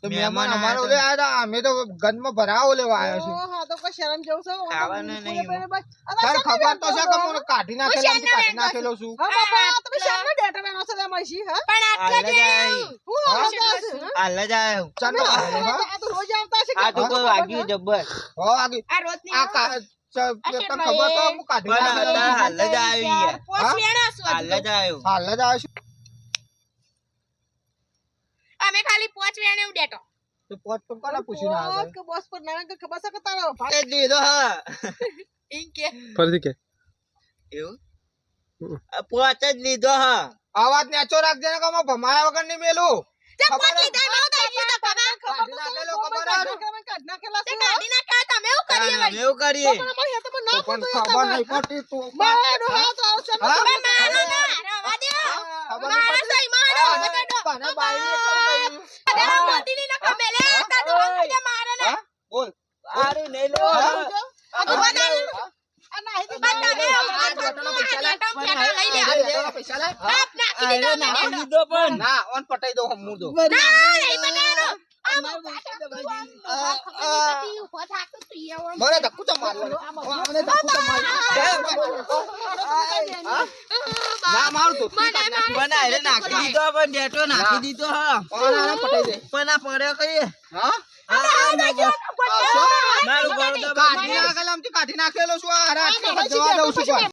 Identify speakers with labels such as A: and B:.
A: તો મહેમાન અમારો લે આયા અમે તો ગંદમાં ભરાવો લેવા આવ્યો છું.
B: હા તો કોઈ શરમ જેવું છે
C: ખાવાનું નહીં.
A: તાર ખબર તો છે કે મને કાઢી નાખેલો છું.
B: હા બાપા તમે શરમ ડેટા બેનો છો અમારી શી હા
D: પણ આટલા જ
B: હું
A: હા?
C: હાલ જ આવ્યો.
A: ચાલ ને આવે, હા?
B: આ તો રોજ આવતા છે
C: આ તો કોઈ વાગ્યું જબ્બર.
A: હો, આગળ.
D: આ રોજની
A: આ તને ખબર તો હું કાઢી
C: પણ
A: નાખેલો
C: અત્યારે
A: છું.
C: હાલ જ આવ્યો યાર.
D: પોસ
A: હા?
D: વેણા શું
C: હાલ જ આવ્યો.
A: હાલ જ આવ્યો છું.
D: અમે ખાલી પોચ વેણે ઉડેટો
A: તો પોત તો કોને પૂછીને આવ્યો?
B: કે બોસ પર નારાયણ કે ખબર છે કે તારો
C: એ જ લીધો હા.
D: ઈન કે
E: ફરીથી કે
C: એવું? આ પોચ જ લીધો હા.
A: અવાજ નેચો રાખજે ને કે અમે ભમાયા વગર નહીં મેલું.
D: તે
A: ખબર
D: પોચ
A: હે?
D: લીધા નો તો ઈ તો બાબા
A: કાઢી નાખેલો, ખબર હે?
B: કાઢ નાખેલા
D: તે
B: છે
D: કાઢી નાખ્યા તમે એવું કરીએ
C: તાને
D: વળી
C: એવું કરીએ.
B: પણ અમારી હાથે પણ ના
A: પણ
B: ખોટું
A: ખબર નહીં પડતી તું.
B: મારો હાથ આવ છે
A: હા?
D: પણ મારો ના રવા દે
A: ખબર નહીં
D: મારો
A: પડતી.
D: સહી મારો બતાડો
A: તને બાઈને કેવું કહ્યું?
D: અરે મોતીની ન કમેલે તા તો અંગડે મારે ને
A: હા? બોલ.
C: આરું નહીં લેવો.
A: હા?
B: આ તો
A: હા?
B: બનાવી આ ના હે
D: બતાડે
A: આ બેટાનો પૈસા લે.
D: લઈ લે
A: આ બેટાનો પૈસા લે.
D: આપ નાખી
C: આરે
D: દીધો
C: નાખી
D: મને
C: દીધો પણ.
A: ના, ઓન પટાઈ દો હમું દો.
D: ના નહીં બનાનો
A: મને ધક્કુ તો મારવાનો. મને ધક્કુ તો મારવાનો. હા? ના મારું તો તું કાઢ નાખ.
C: પણ આરે નાખી દીધો પણ ડેટો નાખી દીધો હા.
A: ઓન આને પટાઈ દે.
C: પણ આ પડ્યો કઈ
A: હા?
C: મારું ગળું તો
A: કાઢી નાખેલો આમથી કાઢી નાખેલો છું. આ હારા આટલે જવા દઉં છું કોઈ.